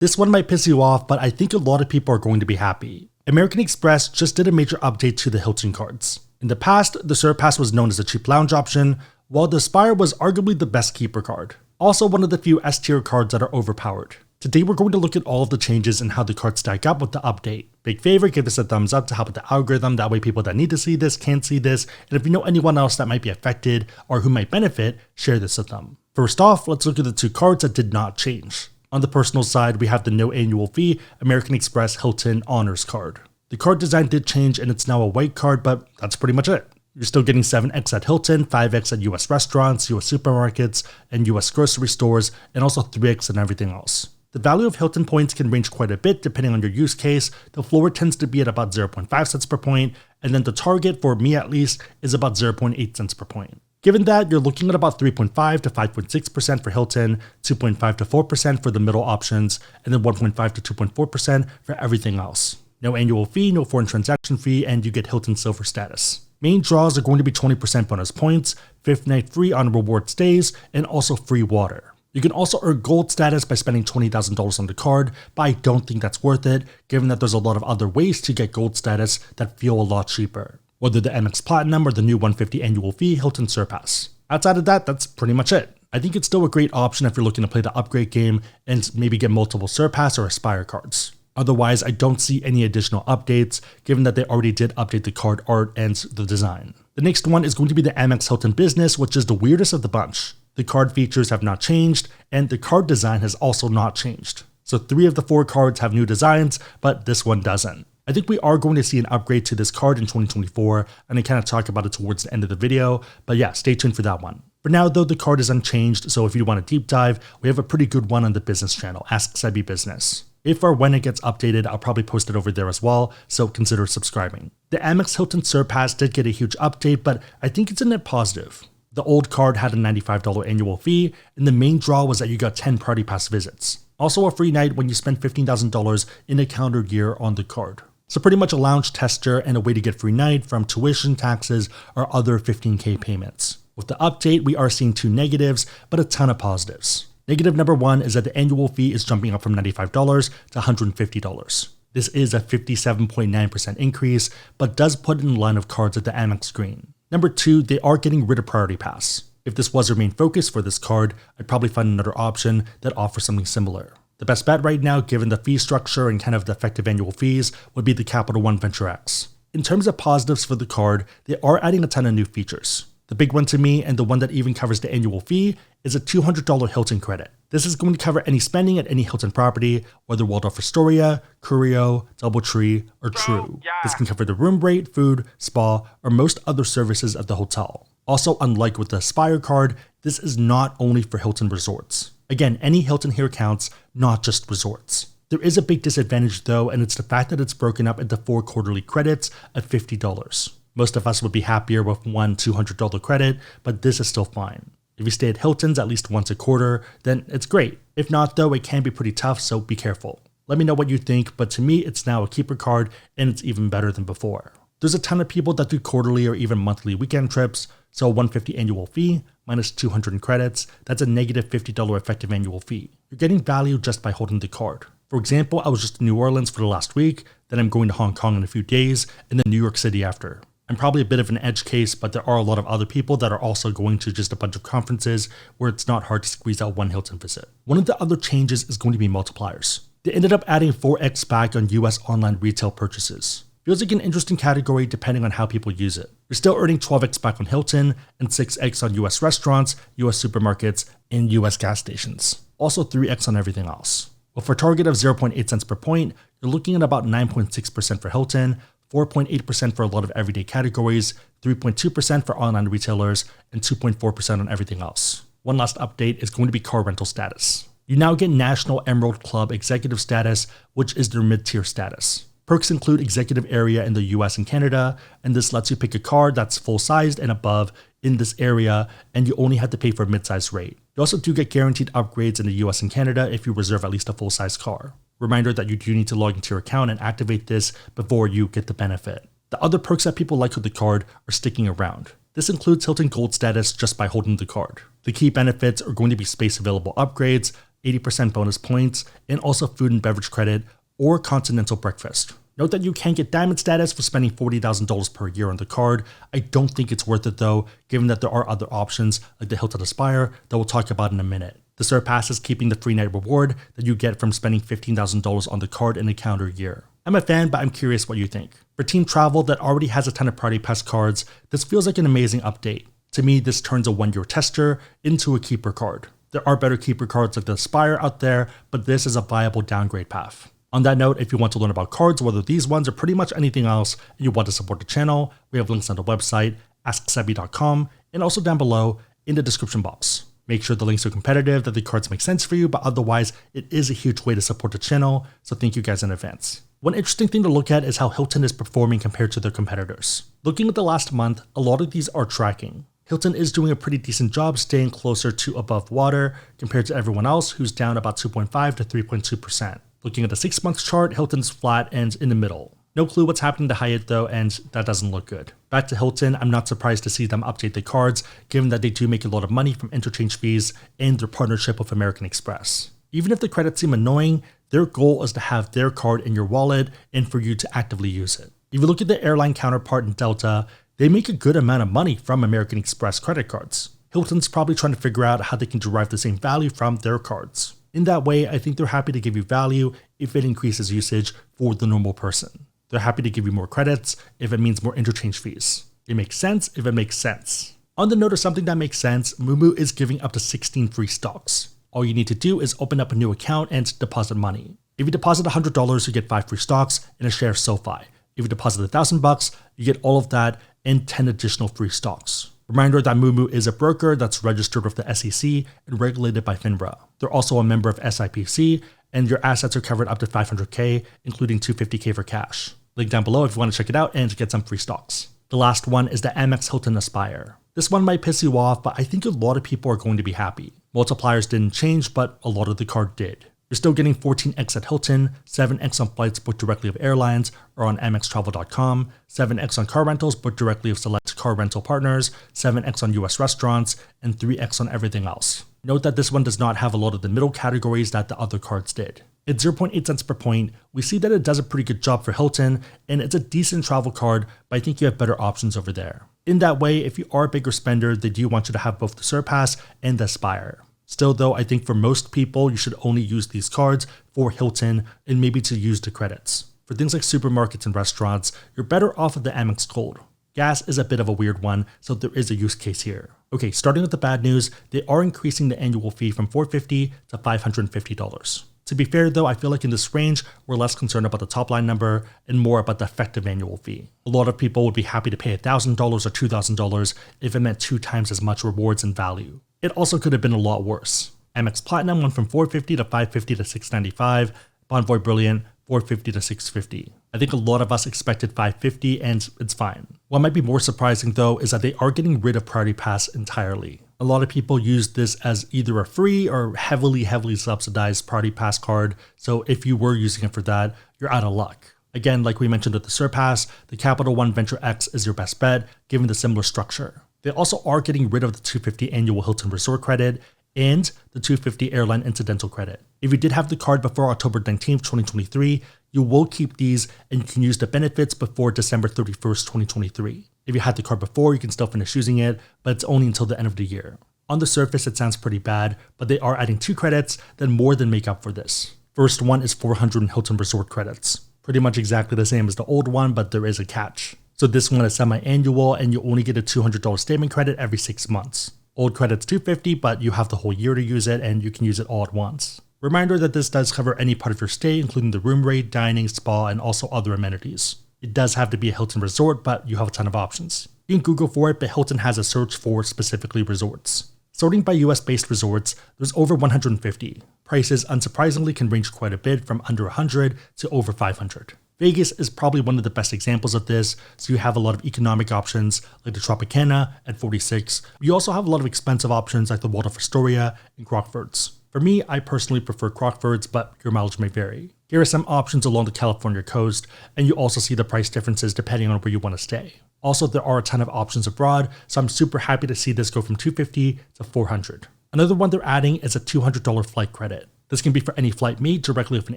This one might piss you off, but I think a lot of people are going to be happy. American Express just did a major update to the Hilton cards. In the past, the Surpass was known as a cheap lounge option, while the Aspire was arguably the best keeper card. Also one of the few S-tier cards that are overpowered. Today we're going to look at all of the changes and how the cards stack up with the update. Big favor, give us a thumbs up to help with the algorithm, that way people that need to see this can see this, and if you know anyone else that might be affected or who might benefit, share this with them. First off, let's look at the two cards that did not change. On the personal side, we have the no annual fee American Express Hilton Honors card. The card design did change and it's now a white card, but that's pretty much it. You're still getting 7x at Hilton, 5x at US restaurants, US supermarkets, and US grocery stores, and also 3x and everything else. The value of Hilton points can range quite a bit depending on your use case. The floor tends to be at about 0.5 cents per point, and then the target, for me at least, is about 0.8 cents per point. Given that, you're looking at about 3.5 to 5.6% for Hilton, 2.5 to 4% for the middle options, and then 1.5 to 2.4% for everything else. No annual fee, no foreign transaction fee, and you get Hilton Silver status. Main draws are going to be 20% bonus points, 5th night free on reward stays, and also free water. You can also earn gold status by spending $20,000 on the card, but I don't think that's worth it, given that there's a lot of other ways to get gold status that feel a lot cheaper. Whether the Amex Platinum or the new $150 annual fee Hilton Surpass. Outside of that, that's pretty much it. I think it's still a great option if you're looking to play the upgrade game and maybe get multiple Surpass or Aspire cards. Otherwise, I don't see any additional updates, given that they already did update the card art and the design. The next one is going to be the Amex Hilton Business, which is the weirdest of the bunch. The card features have not changed, and the card design has also not changed. So 3 of the 4 cards have new designs, but this one doesn't. I think we are going to see an upgrade to this card in 2024, and I kind of talk about it towards the end of the video, but yeah, stay tuned for that one. For now though, the card is unchanged, so if you want a deep dive, we have a pretty good one on the business channel, Ask Sebby Business. If or when it gets updated, I'll probably post it over there as well, so consider subscribing. The Amex Hilton Surpass did get a huge update, but I think it's a net positive. The old card had a $95 annual fee, and the main draw was that you got 10 party pass visits. Also a free night when you spend $15,000 in a calendar year on the card. So pretty much a lounge tester and a way to get free night from tuition, taxes, or other $15K payments. With the update, we are seeing 2 negatives, but a ton of positives. Negative number 1 is that the annual fee is jumping up from $95 to $150. This is a 57.9% increase, but does put in line of cards at the Amex Green. Number 2, they are getting rid of Priority Pass. If this was your main focus for this card, I'd probably find another option that offers something similar. The best bet right now, given the fee structure and kind of the effective annual fees, would be the Capital One Venture X. In terms of positives for the card, they are adding a ton of new features. The big one to me, and the one that even covers the annual fee, is a $200 Hilton credit. This is going to cover any spending at any Hilton property, whether Waldorf Astoria, Curio, Doubletree, or True. This can cover the room rate, food, spa, or most other services at the hotel. Also, unlike with the Aspire card, this is not only for Hilton resorts. Again, any Hilton here counts, not just resorts. There is a big disadvantage though, and it's the fact that it's broken up into 4 quarterly credits of $50. Most of us would be happier with one $200 credit, but this is still fine. If you stay at Hilton's at least once a quarter, then it's great. If not though, it can be pretty tough, so be careful. Let me know what you think, but to me, it's now a keeper card, and it's even better than before. There's a ton of people that do quarterly or even monthly weekend trips, so a $150 annual fee minus 200 credits, that's a negative $50 effective annual fee. You're getting value just by holding the card. For example, I was just in New Orleans for the last week, then I'm going to Hong Kong in a few days, and then New York City after. I'm probably a bit of an edge case, but there are a lot of other people that are also going to just a bunch of conferences where it's not hard to squeeze out one Hilton visit. One of the other changes is going to be multipliers. They ended up adding 4x back on US online retail purchases. Feels like an interesting category depending on how people use it. You're still earning 12x back on Hilton and 6x on US restaurants, US supermarkets, and US gas stations. Also 3x on everything else. Well, for a target of 0.8 cents per point, you're looking at about 9.6% for Hilton, 4.8% for a lot of everyday categories, 3.2% for online retailers, and 2.4% on everything else. One last update is going to be car rental status. You now get National Emerald Club Executive status, which is their mid-tier status. Perks include executive area in the US and Canada, and this lets you pick a car that's full-sized and above in this area, and you only have to pay for a mid-size rate. You also do get guaranteed upgrades in the US and Canada if you reserve at least a full-size car. Reminder that you do need to log into your account and activate this before you get the benefit. The other perks that people like with the card are sticking around. This includes Hilton Gold status just by holding the card. The key benefits are going to be space available upgrades, 80% bonus points, and also food and beverage credit or continental breakfast. Note that you can get diamond status for spending $40,000 per year on the card. I don't think it's worth it though, given that there are other options like the Hilton Aspire that we'll talk about in a minute. The Surpass is keeping the free night reward that you get from spending $15,000 on the card in a calendar year. I'm a fan, but I'm curious what you think. For team travel that already has a ton of Party Pass cards, this feels like an amazing update. To me, this turns a one-year tester into a keeper card. There are better keeper cards like the Aspire out there, but this is a viable downgrade path. On that note, if you want to learn about cards, whether these ones or pretty much anything else, and you want to support the channel, we have links on the website, asksebby.com, and also down below in the description box. Make sure the links are competitive, that the cards make sense for you, but otherwise, it is a huge way to support the channel, so thank you guys in advance. One interesting thing to look at is how Hilton is performing compared to their competitors. Looking at the last month, a lot of these are tracking. Hilton is doing a pretty decent job staying closer to above water compared to everyone else who's down about 2.5 to 3.2%. Looking at the 6-month chart, Hilton's flat and in the middle. No clue what's happening to Hyatt though, and that doesn't look good. Back to Hilton, I'm not surprised to see them update the cards, given that they do make a lot of money from interchange fees and their partnership with American Express. Even if the credits seem annoying, their goal is to have their card in your wallet and for you to actively use it. If you look at the airline counterpart in Delta, they make a good amount of money from American Express credit cards. Hilton's probably trying to figure out how they can derive the same value from their cards. In that way, I think they're happy to give you value if it increases usage for the normal person. They're happy to give you more credits if it means more interchange fees. It makes sense if it makes sense. On the note of something that makes sense, Moomoo is giving up to 16 free stocks. All you need to do is open up a new account and deposit money. If you deposit $100, you get 5 free stocks and a share of SoFi. If you deposit $1,000, you get all of that and 10 additional free stocks. Reminder that Moomoo is a broker that's registered with the SEC and regulated by FINRA. They're also a member of SIPC, and your assets are covered up to $500K, including $250K for cash. Link down below if you want to check it out and get some free stocks. The last one is the Amex Hilton Aspire. This one might piss you off, but I think a lot of people are going to be happy. Multipliers didn't change, but a lot of the card did. You're still getting 14x at Hilton, 7x on flights booked directly with airlines or on amextravel.com, 7x on car rentals booked directly with select car rental partners, 7x on US restaurants, and 3x on everything else. Note that this one does not have a lot of the middle categories that the other cards did. At 0.8 cents per point, we see that it does a pretty good job for Hilton, and it's a decent travel card, but I think you have better options over there. In that way, if you are a bigger spender, they do want you to have both the Surpass and the Aspire. Still though, I think for most people, you should only use these cards for Hilton and maybe to use the credits. For things like supermarkets and restaurants, you're better off with the Amex Gold. Gas is a bit of a weird one, so there is a use case here. Okay, starting with the bad news, they are increasing the annual fee from $450 to $550. To be fair though, I feel like in this range, we're less concerned about the top line number and more about the effective annual fee. A lot of people would be happy to pay $1,000 or $2,000 if it meant 2 times as much rewards and value. It also could have been a lot worse. Amex Platinum went from $450 to $550 to $695, Bonvoy Brilliant $450 to $650. I think a lot of us expected $550 and it's fine. What might be more surprising though is that they are getting rid of Priority Pass entirely. A lot of people use this as either a free or heavily subsidized Priority Pass card, so if you were using it for that, you're out of luck. Again, like we mentioned with the Surpass, the Capital One Venture X is your best bet given the similar structure. They also are getting rid of the $250 annual Hilton Resort credit and the $250 airline incidental credit. If you did have the card before October 19th, 2023, you will keep these and you can use the benefits before December 31st, 2023. If you had the card before, you can still finish using it, but it's only until the end of the year. On the surface, it sounds pretty bad, but they are adding 2 credits that more than make up for this. First one is 400 Hilton Resort credits. Pretty much exactly the same as the old one, but there is a catch. So this one is semi-annual and you only get a $200 statement credit every 6 months. Old credit's $250, but you have the whole year to use it and you can use it all at once. Reminder that this does cover any part of your stay, including the room rate, dining, spa, and also other amenities. It does have to be a Hilton resort, but you have a ton of options. You can Google for it, but Hilton has a search for specifically resorts. Sorting by US-based resorts, there's over 150. Prices, unsurprisingly, can range quite a bit from under 100 to over 500. Vegas is probably one of the best examples of this, so you have a lot of economic options like the Tropicana at $46. You also have a lot of expensive options like the Waldorf Astoria and Crockford's. For me, I personally prefer Crockford's, but your mileage may vary. Here are some options along the California coast, and you also see the price differences depending on where you want to stay. Also, there are a ton of options abroad, so I'm super happy to see this go from $250 to $400. Another one they're adding is a $200 flight credit. This can be for any flight made directly with an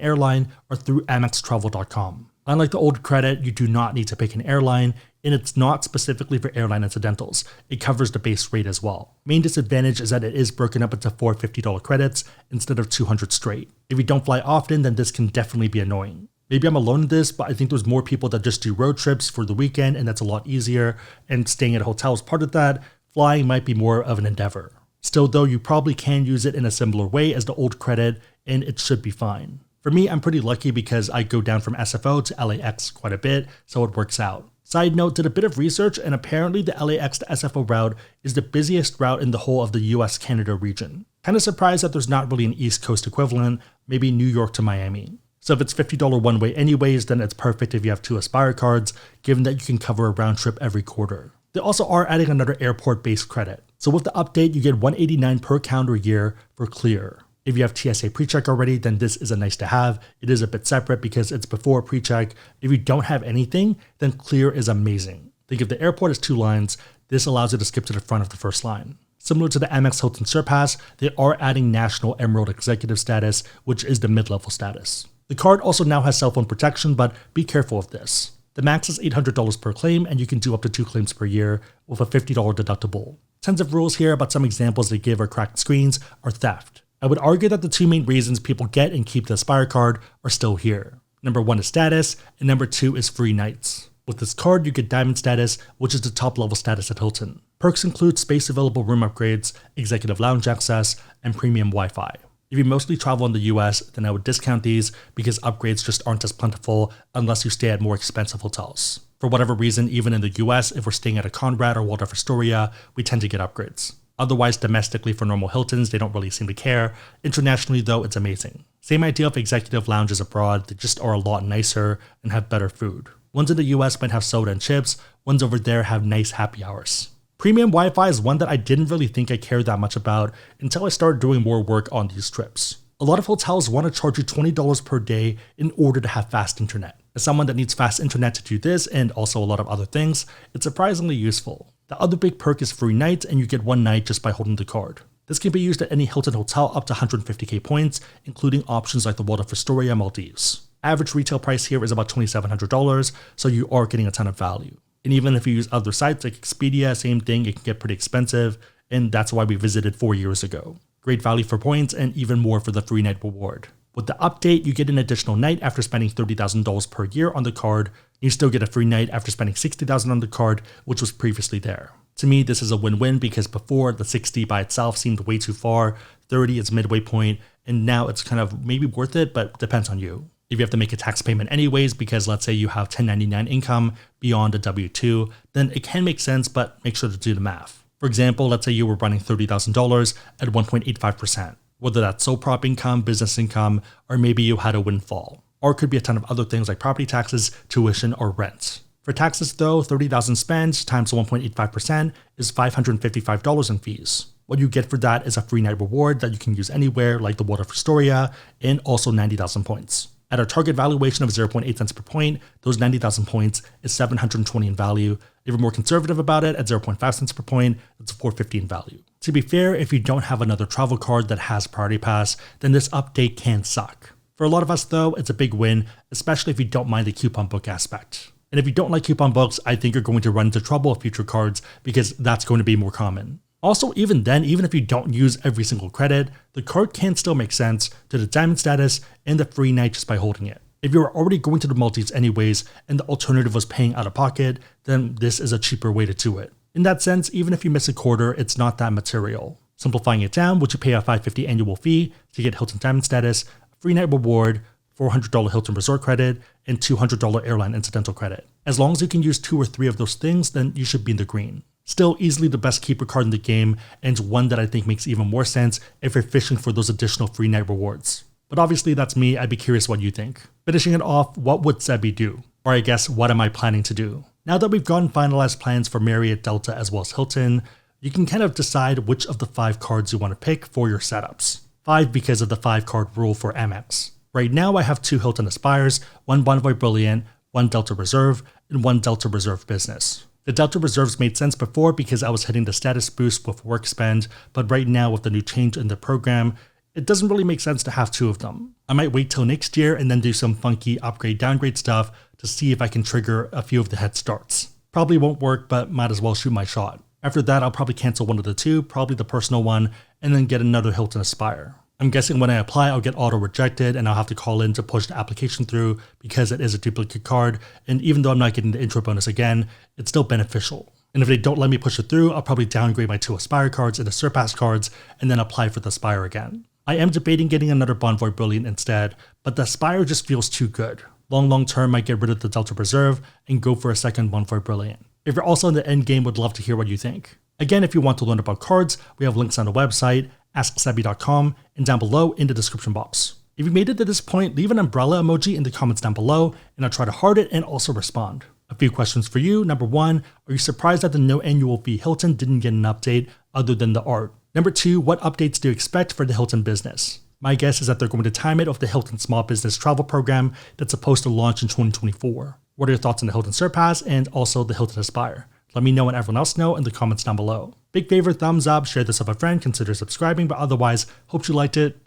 airline or through AmexTravel.com. Unlike the old credit, you do not need to pick an airline, and it's not specifically for airline incidentals. It covers the base rate as well. Main disadvantage is that it is broken up into 4 $50 credits instead of 200 straight. If you don't fly often, then this can definitely be annoying. Maybe I'm alone in this, but I think there's more people that just do road trips for the weekend, and that's a lot easier, and staying at a hotel is part of that. Flying might be more of an endeavor. Still though, you probably can use it in a similar way as the old credit, and it should be fine. For me, I'm pretty lucky because I go down from SFO to LAX quite a bit, so it works out. Side note, did a bit of research, and apparently the LAX to SFO route is the busiest route in the whole of the US-Canada region. Kinda surprised that there's not really an East Coast equivalent, maybe New York to Miami. So if it's $50 one way anyways, then it's perfect if you have 2 Aspire cards, given that you can cover a round trip every quarter. They also are adding another airport-based credit. So with the update, you get $189 per calendar year for Clear. If you have TSA PreCheck already, then this is a nice to have. It is a bit separate because it's before PreCheck. If you don't have anything, then Clear is amazing. Think if the airport is 2 lines, this allows you to skip to the front of the first line. Similar to the Amex Hilton Surpass, they are adding National Emerald Executive status, which is the mid-level status. The card also now has cell phone protection, but be careful of this. The max is $800 per claim, and you can do up to 2 claims per year with a $50 deductible. Tons of rules here, but some examples they give are cracked screens or theft. I would argue that the 2 main reasons people get and keep the Aspire card are still here. Number 1 is status, and number 2 is free nights. With this card, you get Diamond status, which is the top level status at Hilton. Perks include space available room upgrades, executive lounge access, and premium Wi-Fi. If you mostly travel in the US, then I would discount these because upgrades just aren't as plentiful unless you stay at more expensive hotels. For whatever reason, even in the US, if we're staying at a Conrad or Waldorf Astoria, we tend to get upgrades. Otherwise, domestically for normal Hiltons, they don't really seem to care. Internationally though, it's amazing. Same idea of executive lounges abroad, they just are a lot nicer and have better food. Ones in the US might have soda and chips, ones over there have nice happy hours. Premium Wi-Fi is one that I didn't really think I cared that much about until I started doing more work on these trips. A lot of hotels want to charge you $20 per day in order to have fast internet. As someone that needs fast internet to do this and also a lot of other things, it's surprisingly useful. The other big perk is free nights, and you get 1 night just by holding the card. This can be used at any Hilton hotel up to 150k points, including options like the Waldorf Astoria Maldives. Average retail price here is about $2,700, so you are getting a ton of value. And even if you use other sites like Expedia, same thing, it can get pretty expensive, and that's why we visited 4 years ago. Great value for points and even more for the free night reward. With the update, you get an additional night after spending $30,000 per year on the card. You still get a free night after spending $60,000 on the card, which was previously there. To me, this is a win-win because before, the 60 by itself seemed way too far, 30 is midway point, and now it's kind of maybe worth it, but depends on you. If you have to make a tax payment anyways, because let's say you have 1099 income beyond a W-2, then it can make sense, but make sure to do the math. For example, let's say you were running $30,000 at 1.85%, whether that's sole prop income, business income, or maybe you had a windfall. Or it could be a ton of other things like property taxes, tuition, or rent. For taxes though, $30,000 spent times 1.85% is $555 in fees. What you get for that is a free night reward that you can use anywhere like the Waldorf Astoria, and also 90,000 points. At our target valuation of 0.8 cents per point, those 90,000 points is 720 in value. If you're more conservative about it, at 0.5 cents per point, it's 450 in value. To be fair, if you don't have another travel card that has Priority Pass, then this update can suck. For a lot of us though, it's a big win, especially if you don't mind the coupon book aspect. And if you don't like coupon books, I think you're going to run into trouble with future cards because that's going to be more common. Also, even then, even if you don't use every single credit, the card can still make sense to the diamond status and the free night just by holding it. If you were already going to the Maldives anyways and the alternative was paying out of pocket, then this is a cheaper way to do it. In that sense, even if you miss a quarter, it's not that material. Simplifying it down, would you pay a $550 annual fee to get Hilton Diamond status, a free night reward, $400 Hilton Resort credit, and $200 airline incidental credit? As long as you can use 2 or 3 of those things, then you should be in the green. Still easily the best keeper card in the game, and one that I think makes even more sense if you're fishing for those additional free night rewards. But obviously that's me, I'd be curious what you think. Finishing it off, what would Sebby do? Or I guess, what am I planning to do? Now that we've gotten finalized plans for Marriott, Delta, as well as Hilton, you can kind of decide which of the 5 cards you want to pick for your setups. 5 because of the 5 card rule for Amex. Right now I have 2 Hilton Aspires, 1 Bonvoy Brilliant, 1 Delta Reserve, and 1 Delta Reserve Business. The Delta Reserves made sense before because I was hitting the status boost with work spend, but right now with the new change in the program, it doesn't really make sense to have 2 of them. I might wait till next year and then do some funky upgrade downgrade stuff to see if I can trigger a few of the head starts. Probably won't work, but might as well shoot my shot. After that, I'll probably cancel one of the 2, probably the personal one, and then get another Hilton Aspire. I'm guessing when I apply, I'll get auto rejected and I'll have to call in to push the application through because it is a duplicate card, and even though I'm not getting the intro bonus again, it's still beneficial. And if they don't let me push it through, I'll probably downgrade my 2 Aspire cards into Surpass cards and then apply for the Aspire again. I am debating getting another Bonvoy Brilliant instead, but the Aspire just feels too good. Long term, might get rid of the Delta Reserve and go for a second Bonvoy Brilliant. If you're also in the end game, would love to hear what you think. Again, if you want to learn about cards, we have links on the website, asksebby.com, and down below in the description box. If you made it to this point, leave an umbrella emoji in the comments down below, and I'll try to heart it and also respond. A few questions for you. Number 1, are you surprised that the no annual fee Hilton didn't get an update other than the art? Number 2, what updates do you expect for the Hilton business? My guess is that they're going to time it with the Hilton Small Business Travel Program that's supposed to launch in 2024. What are your thoughts on the Hilton Surpass and also the Hilton Aspire? Let me know and everyone else know in the comments down below. Big favor, thumbs up, share this with a friend, consider subscribing, but otherwise, hope you liked it.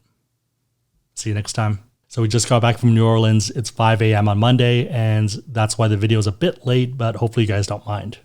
See you next time. So we just got back from New Orleans. It's 5 a.m. on Monday, and that's why the video is a bit late, but hopefully you guys don't mind.